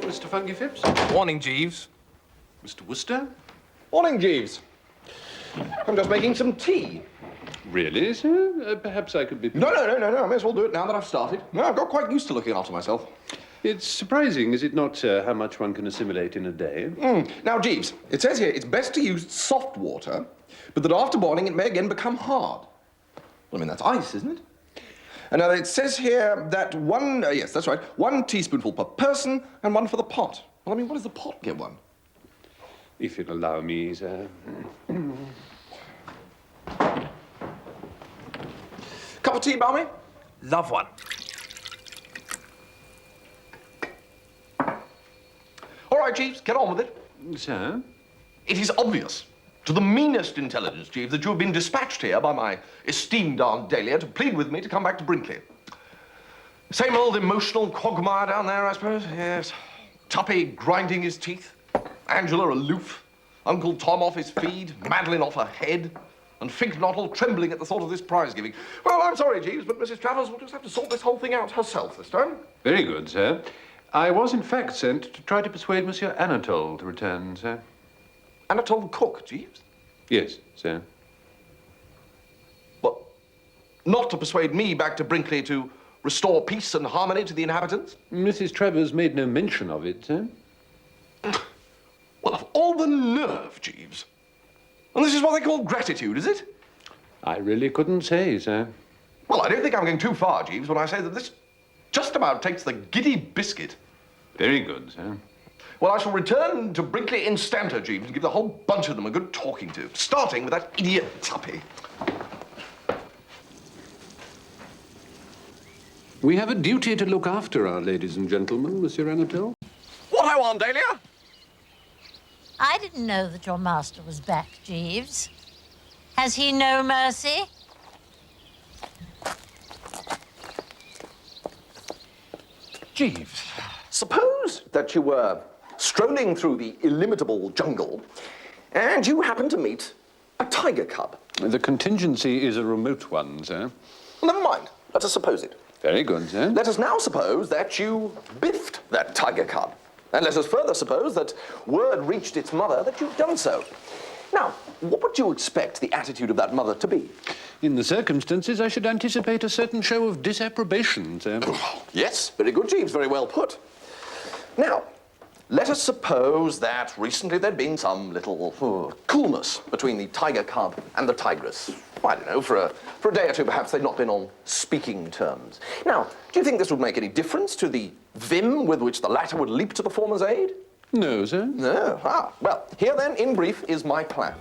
Mr. Funky Phipps. Morning, Jeeves. Mr. Worcester. Morning, Jeeves. I'm just making some tea. Really, sir? Perhaps I could be... No. I may as well do it now that I've started. No, I've got quite used to looking after myself. It's surprising, is it not, sir, how much one can assimilate in a day? Now, Jeeves, it says here it's best to use soft water, but that after boiling it may again become hard. Well, I mean, that's ice, isn't it? And now it says here that yes, that's right, 1 teaspoonful per person and 1 for the pot. Well, I mean, what does the pot give one? If you'll allow me, sir. Cup of tea, Balmy? Love one. All right, Jeeves, get on with it. Sir? It is obvious to the meanest intelligence, Jeeves, that you have been dispatched here by my esteemed Aunt Dahlia to plead with me to come back to Brinkley. Same old emotional quagmire down there, I suppose. Yes. Tuppy grinding his teeth, Angela aloof, Uncle Tom off his feed, Madeline off her head, and Finknottle trembling at the thought of this prize giving. Well, I'm sorry, Jeeves, but Mrs. Travers will just have to sort this whole thing out herself this time. Very good, sir. I was, in fact, sent to try to persuade Monsieur Anatole to return, sir. Anatole the cook, Jeeves? Yes, sir. What? Not to persuade me back to Brinkley to restore peace and harmony to the inhabitants? Mrs. Travers made no mention of it, sir. Well, of all the nerve, Jeeves. And this is what they call gratitude, is it? I really couldn't say, sir. Well, I don't think I'm going too far, Jeeves, when I say that this just about takes the giddy biscuit. Very good, sir. Well, I shall return to Brinkley instanter, Jeeves, and give the whole bunch of them a good talking to, starting with that idiot Tuppy. We have a duty to look after our ladies and gentlemen, Monsieur Anatole. What I want, Dahlia? I didn't know that your master was back, Jeeves. Has he no mercy? Jeeves, suppose that you were strolling through the illimitable jungle and you happened to meet a tiger cub. The contingency is a remote one, sir. Well, never mind. Let us suppose it. Very good, sir. Let us now suppose that you biffed that tiger cub. And let us further suppose that word reached its mother that you've done so. Now, what would you expect the attitude of that mother to be? In the circumstances, I should anticipate a certain show of disapprobation, sir. Yes, very good, Jeeves, very well put. Now, let us suppose that recently there'd been some little coolness between the tiger cub and the tigress. I don't know, for a day or two, perhaps they'd not been on speaking terms. Now, do you think this would make any difference to the vim with which the latter would leap to the former's aid? No, sir. No. Ah, well, here then, in brief, is my plan.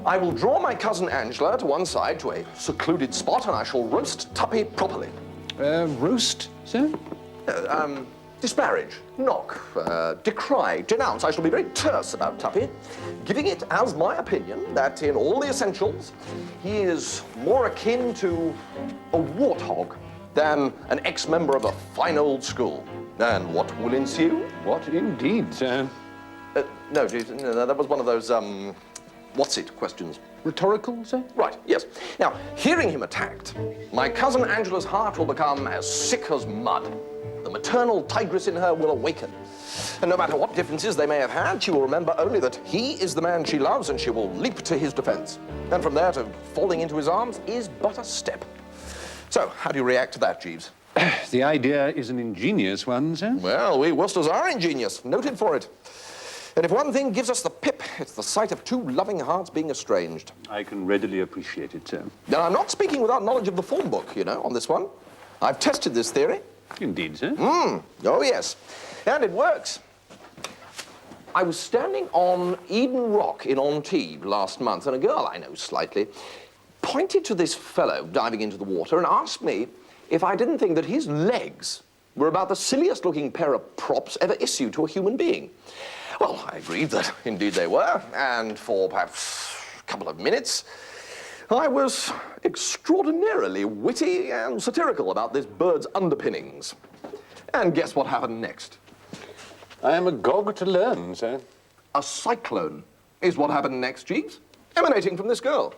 I will draw my cousin Angela to one side to a secluded spot, and I shall roast Tuppy properly. Roast, sir? Disparage, knock, decry, denounce. I shall be very terse about Tuppy, giving it as my opinion that in all the essentials, he is more akin to a warthog than an ex-member of a fine old school. And what will ensue? What indeed, sir? No, Jeeves, no, that was one of those, what's-it questions. Rhetorical, sir? Right, yes. Now, hearing him attacked, my cousin Angela's heart will become as sick as mud. The maternal tigress in her will awaken. And no matter what differences they may have had, she will remember only that he is the man she loves, and she will leap to his defense. And from there to falling into his arms is but a step. So, how do you react to that, Jeeves? The idea is an ingenious one, sir. Well, we Worcesters are ingenious, noted for it. And if one thing gives us the pip, it's the sight of two loving hearts being estranged. I can readily appreciate it, sir. Now, I'm not speaking without knowledge of the form book, you know, on this one. I've tested this theory. Indeed, sir. Oh, yes. And it works. I was standing on Eden Rock in Antibes last month, and a girl I know slightly pointed to this fellow diving into the water and asked me if I didn't think that his legs were about the silliest-looking pair of props ever issued to a human being. Well, I agreed that indeed they were, and for perhaps a couple of minutes, I was extraordinarily witty and satirical about this bird's underpinnings. And guess what happened next? I am agog to learn, sir. A cyclone is what happened next, Jeeves, emanating from this girl.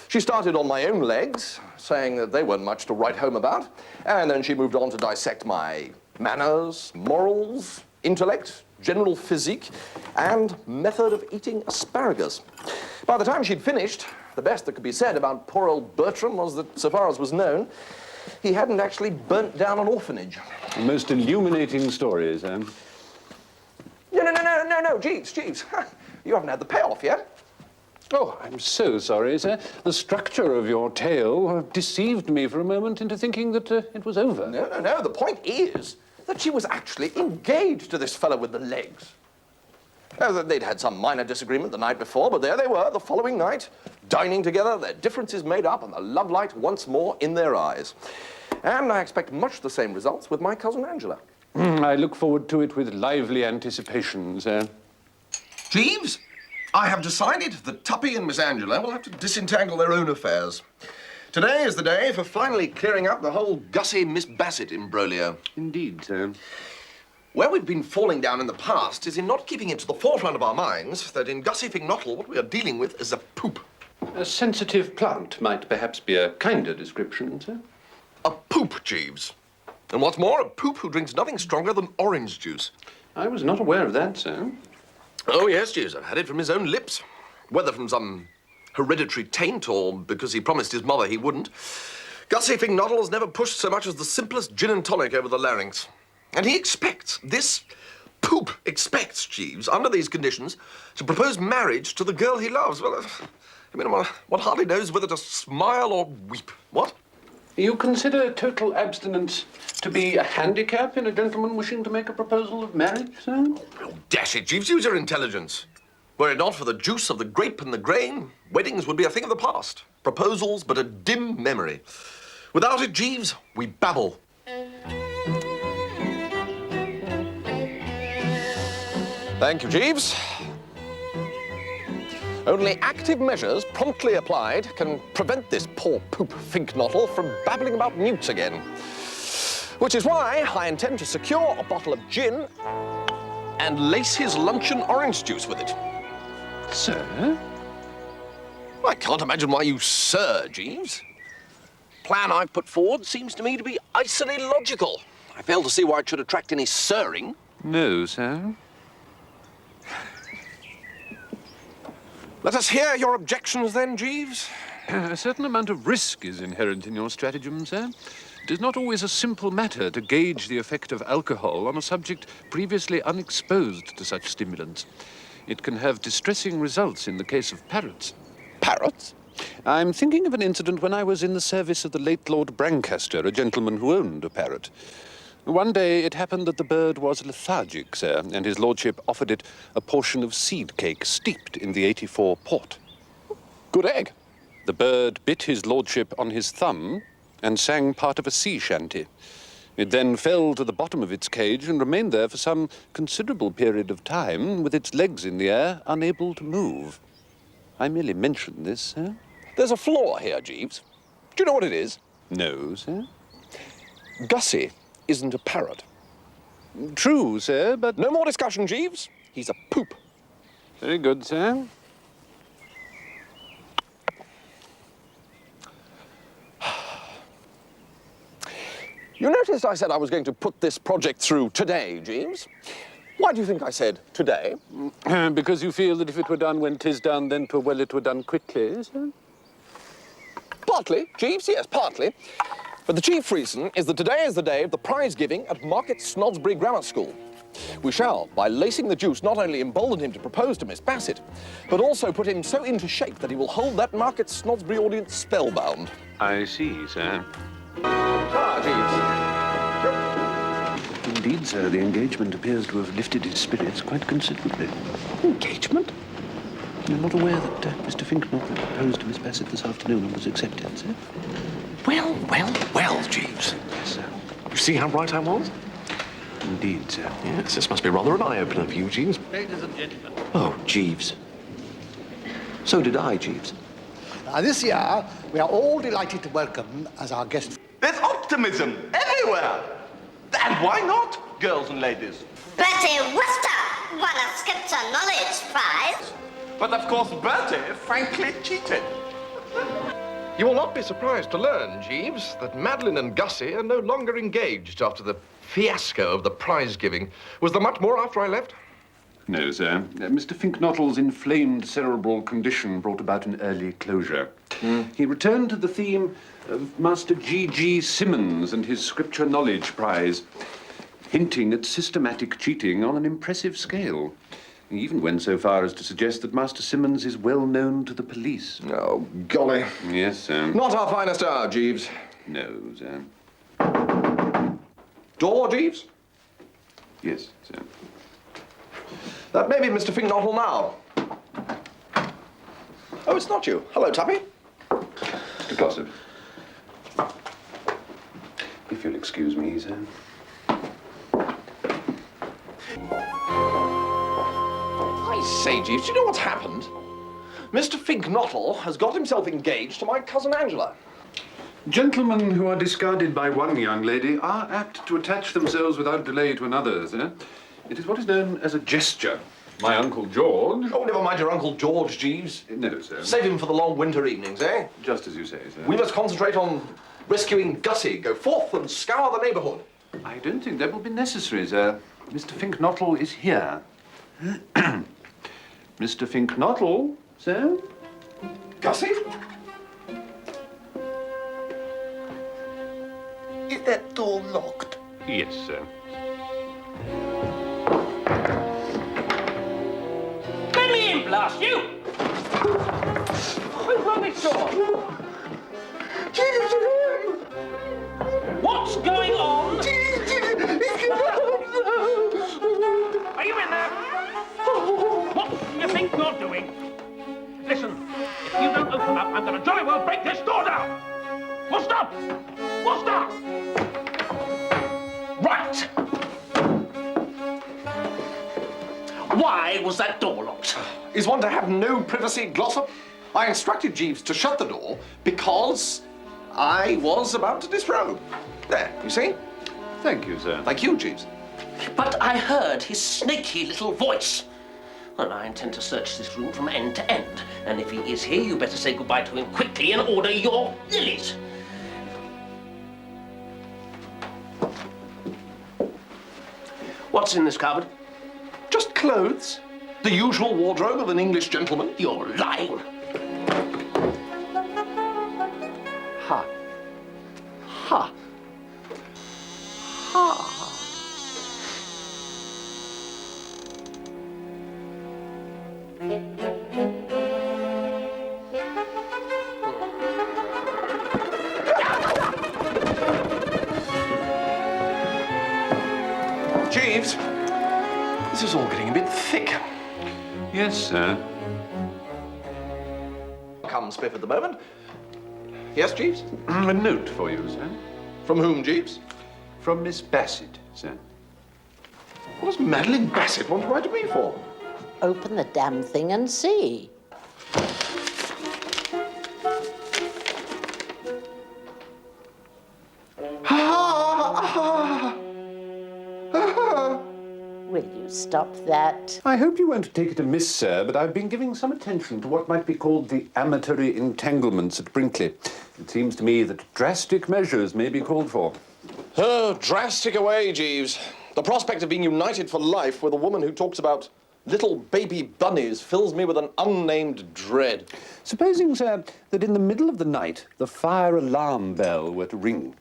She started on my own legs, saying that they weren't much to write home about, and then she moved on to dissect my manners, morals, intellect, general physique, and method of eating asparagus. By the time she'd finished, the best that could be said about poor old Bertram was that, so far as was known, he hadn't actually burnt down an orphanage. Most illuminating stories, eh? No, Jeeves. You haven't had the payoff yet. Oh, I'm so sorry, sir. The structure of your tale deceived me for a moment into thinking that it was over. No. The point is that she was actually engaged to this fellow with the legs. They'd had some minor disagreement the night before, but there they were the following night, dining together, their differences made up, and the love light once more in their eyes. And I expect much the same results with my cousin Angela. I look forward to it with lively anticipation, sir. Jeeves, I have decided that Tuppy and Miss Angela will have to disentangle their own affairs. Today is the day for finally clearing up the whole Gussie-Miss Bassett imbroglio. Indeed, sir. Where we've been falling down in the past is in not keeping it to the forefront of our minds that in Gussie Fignotttle what we are dealing with is a poop. A sensitive plant might perhaps be a kinder description, sir. A poop, Jeeves. And what's more, a poop who drinks nothing stronger than orange juice. I was not aware of that, sir. Oh, yes, Jeeves, I've had it from his own lips. Whether from some hereditary taint or because he promised his mother he wouldn't, Gussie Fignotttle has never pushed so much as the simplest gin and tonic over the larynx. And he expects, this poop expects, Jeeves, under these conditions, to propose marriage to the girl he loves. Well, I mean, one hardly knows whether to smile or weep. What? You consider total abstinence to be a handicap in a gentleman wishing to make a proposal of marriage, sir? Well, dash it, Jeeves, use your intelligence. Were it not for the juice of the grape and the grain, weddings would be a thing of the past. Proposals, but a dim memory. Without it, Jeeves, we babble. Thank you, Jeeves. Only active measures, promptly applied, can prevent this poor poop Fignotttle from babbling about newts again. Which is why I intend to secure a bottle of gin and lace his luncheon orange juice with it. Sir? I can't imagine why you sir, Jeeves. Plan I've put forward seems to me to be icily logical. I fail to see why it should attract any sirring. No, sir. Let us hear your objections then, Jeeves. A certain amount of risk is inherent in your stratagem, sir. It is not always a simple matter to gauge the effect of alcohol on a subject previously unexposed to such stimulants. It can have distressing results in the case of parrots. Parrots? I'm thinking of an incident when I was in the service of the late Lord Brancaster, a gentleman who owned a parrot. One day it happened that the bird was lethargic, sir, and his lordship offered it a portion of seed cake steeped in the '84 port. Good egg. The bird bit his lordship on his thumb and sang part of a sea shanty. It then fell to the bottom of its cage and remained there for some considerable period of time, with its legs in the air, unable to move. I merely mention this, sir. There's a flaw here, Jeeves. Do you know what it is? No, sir. Gussie isn't a parrot. True, sir, but... No more discussion, Jeeves. He's a poop. Very good, sir. You noticed I said I was going to put this project through today, Jeeves? Why do you think I said today? Because you feel that if it were done when 'tis done, then 'twere well it were done quickly, sir? Partly, Jeeves, yes, partly. But the chief reason is that today is the day of the prize giving at Market Snodsbury Grammar School. We shall, by lacing the juice, not only embolden him to propose to Miss Bassett, but also put him so into shape that he will hold that Market Snodsbury audience spellbound. I see, sir. Indeed, sir, the engagement appears to have lifted his spirits quite considerably. Engagement? You're not aware that Mr. Fignotttle proposed to Miss Bassett this afternoon and was accepted, sir? Well, Jeeves. Yes, sir. You see how right I was? Indeed, sir. Yes, this must be rather an eye-opener for you, Jeeves. Ladies and gentlemen. Oh, Jeeves. So did I, Jeeves. Now, this year, we are all delighted to welcome as our guest. There's optimism everywhere. And why not, girls and ladies? Bertie Wooster won a Scripture Knowledge Prize. But of course, Bertie frankly cheated. You will not be surprised to learn, Jeeves, that Madeline and Gussie are no longer engaged after the fiasco of the prize giving. Was there much more after I left? No, sir. Mr. Finknottle's inflamed cerebral condition brought about an early closure. He returned to the theme of Master G.G. Simmons and his Scripture Knowledge Prize, hinting at systematic cheating on an impressive scale. He even went so far as to suggest that Master Simmons is well known to the police. Oh, golly. Yes, sir. Not our finest hour, Jeeves. No, sir. Door, Jeeves? Yes, sir. That may be Mr. Finknottle now. Oh, it's not you. Hello, Tuppy. Mr. Glossop. If you'll excuse me, sir. I say, Jeeves, do you know what's happened? Mr. Finknottle has got himself engaged to my cousin Angela. Gentlemen who are discarded by one young lady are apt to attach themselves without delay to another, sir. It is what is known as a gesture. My Uncle George... Oh, never mind your Uncle George, Jeeves. No, sir. Save him for the long winter evenings, eh? Just as you say, sir. We must concentrate on rescuing Gussie. Go forth and scour the neighbourhood. I don't think that will be necessary, sir. Mr. Finknottle is here. Mr. Finknottle, sir? Gussie? Is that door locked? Yes, sir. Let me in, blast you! Who's on this door? What's going on? Are you in there? What do you think you're doing? Listen, if you don't open up, I'm going to jolly well break this door down. What's up? What's up? Right. Why was that door locked? Is one to have no privacy, Glossop? I instructed Jeeves to shut the door because I was about to disrobe. There, you see? Thank you, sir. Thank you, Jeeves. But I heard his snaky little voice. Well, I intend to search this room from end to end. And if he is here, you better say goodbye to him quickly and order your lilies. What's in this cupboard? Just clothes. The usual wardrobe of an English gentleman. You're lying. Ha. Ha. Ha. Jeeves, this is all getting a bit thick. Yes, sir. Come, Spiff, at the moment. Yes, Jeeves? A note for you, sir. From whom, Jeeves? From Miss Bassett, sir. What does Madeline Bassett want to write to me for? Open the damn thing and see. Will you stop that? I hope you won't take it amiss, sir, but I've been giving some attention to what might be called the amatory entanglements at Brinkley. It seems to me that drastic measures may be called for. Oh, drastic away, Jeeves. The prospect of being united for life with a woman who talks about little baby bunnies fills me with an unnamed dread. Supposing, sir, that in the middle of the night the fire alarm bell were to ring.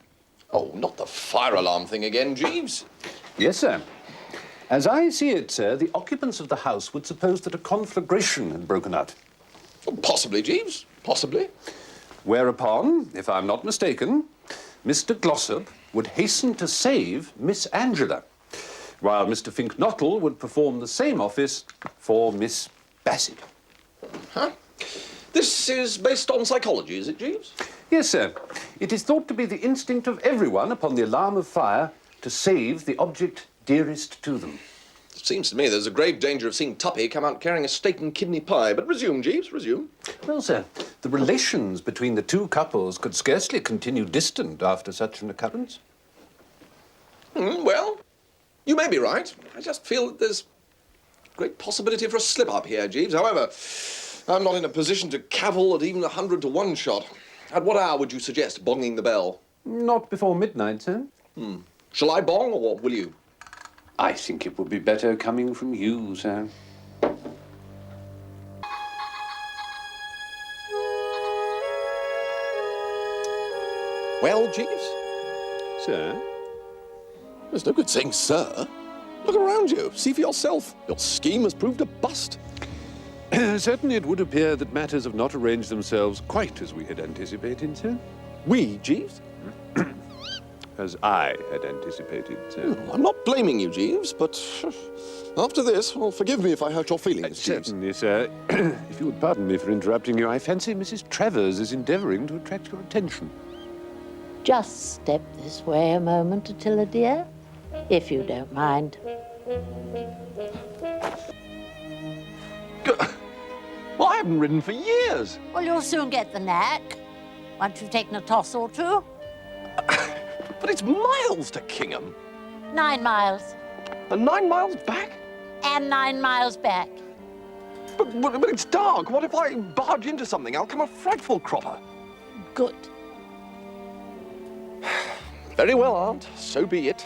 Oh, not the fire alarm thing again, Jeeves. Yes, sir. As I see it, sir, the occupants of the house would suppose that a conflagration had broken out. Oh, possibly, Jeeves. Possibly. Whereupon, if I'm not mistaken, Mr. Glossop would hasten to save Miss Angela, while Mr. Finknottle would perform the same office for Miss Bassett. Huh? This is based on psychology, is it, Jeeves? Yes, sir. It is thought to be the instinct of everyone upon the alarm of fire to save the object dearest to them. It seems to me there's a grave danger of seeing Tuppy come out carrying a steak and kidney pie. But resume, Jeeves, resume. Well, sir, the relations between the two couples could scarcely continue distant after such an occurrence. Well, you may be right. I just feel that there's great possibility for a slip-up here, Jeeves. However, I'm not in a position to cavil at even 100 to 1 shot. At what hour would you suggest bonging the bell? Not before midnight, sir. Shall I bong, or will you? I think it would be better coming from you, sir. Well, Jeeves? Sir? There's no good saying, sir. Look around you. See for yourself. Your scheme has proved a bust. Certainly it would appear that matters have not arranged themselves quite as we had anticipated, sir. We, Jeeves? As I had anticipated, sir. Oh, I'm not blaming you, Jeeves, but after this, well, forgive me if I hurt your feelings, Jeeves. Certainly, sir. If you would pardon me for interrupting you, I fancy Mrs. Travers is endeavouring to attract your attention. Just step this way a moment, Attila, dear, if you don't mind. Well, I haven't ridden for years. Well, you'll soon get the knack, once you've taken a toss or two. But it's miles to Kingham. 9 miles. And 9 miles back? And 9 miles back. But it's dark. What if I barge into something? I'll come a frightful cropper. Good. Very well, Aunt. So be it.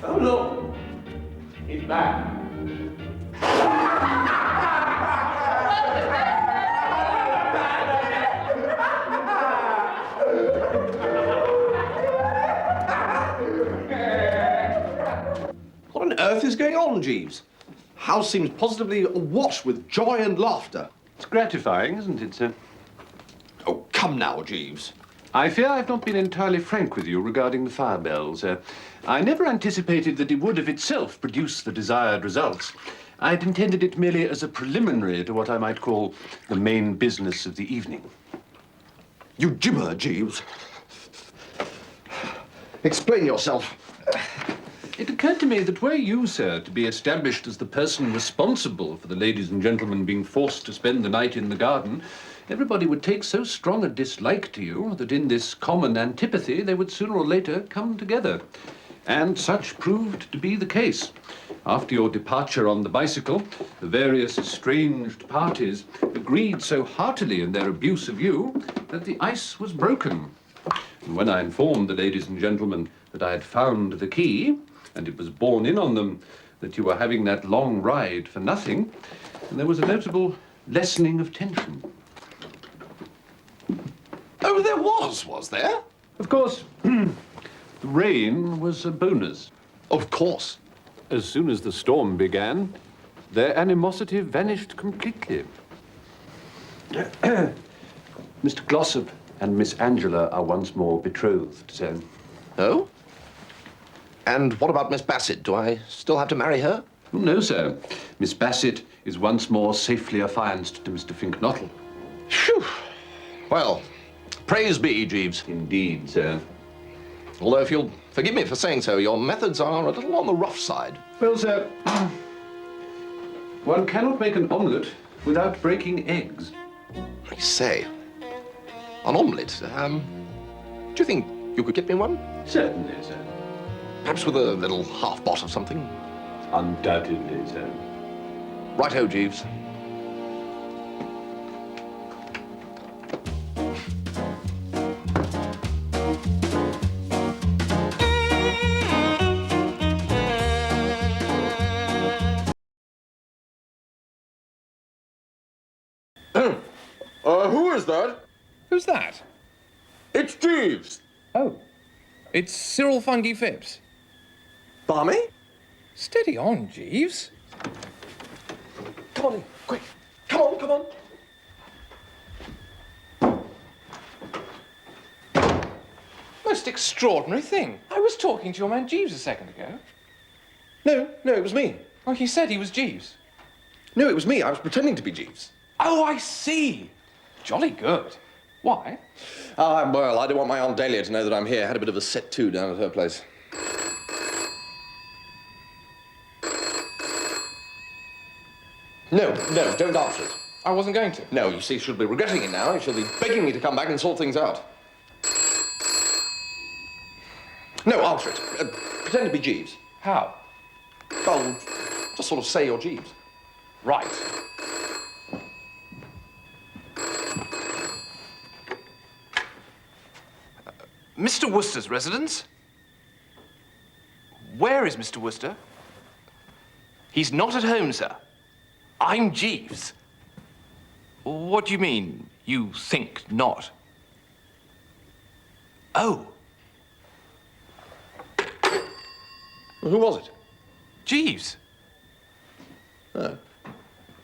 Oh, look. He's back. What on earth is going on, Jeeves? House seems positively awash with joy and laughter. It's gratifying, isn't it, sir? Oh, come now, Jeeves. I fear I've not been entirely frank with you regarding the fire bells. I never anticipated that it would of itself produce the desired results. I'd intended it merely as a preliminary to what I might call the main business of the evening. You gibber, Jeeves. Explain yourself. It occurred to me that were you, sir, to be established as the person responsible for the ladies and gentlemen being forced to spend the night in the garden, everybody would take so strong a dislike to you that in this common antipathy they would sooner or later come together. And such proved to be the case. After your departure on the bicycle, the various estranged parties agreed so heartily in their abuse of you that the ice was broken. And when I informed the ladies and gentlemen that I had found the key, and it was borne in on them that you were having that long ride for nothing, and there was a notable lessening of tension. Oh, there was there? Of course, the rain was a bonus. Of course. As soon as the storm began, their animosity vanished completely. Mr. Glossop and Miss Angela are once more betrothed, sir. Oh? And what about Miss Bassett? Do I still have to marry her? No, sir. Miss Bassett is once more safely affianced to Mr. Finknottle. Phew. Well, praise be, Jeeves. Indeed, sir. Although, if you'll forgive me for saying so, your methods are a little on the rough side. Well, sir, one cannot make an omelette without breaking eggs. I say, an omelette. Do you think you could get me one? Certainly, sir. Perhaps with a little half-bot or something? Undoubtedly, sir. Right-ho, Jeeves. Who is that? Who's that? It's Jeeves. Oh, it's Cyril Fungi Phipps. Barmy? Steady on, Jeeves. Come on in, quick. Come on, come on. Most extraordinary thing. I was talking to your man Jeeves a second ago. No, it was me. Oh, he said he was Jeeves. No, it was me. I was pretending to be Jeeves. Oh, I see. Jolly good. Why? Well, I don't want my Aunt Dahlia to know that I'm here. I had a bit of a set to down at her place. No, don't answer it. I wasn't going to. No, you see, she'll be regretting it now. She'll be begging me to come back and sort things out. No, answer it. Pretend to be Jeeves. How? Oh, just sort of say you're Jeeves. Right. Mr. Worcester's residence? Where is Mr. Worcester? He's not at home, sir. I'm Jeeves. What do you mean, you think not? Oh. Who was it? Jeeves. Oh.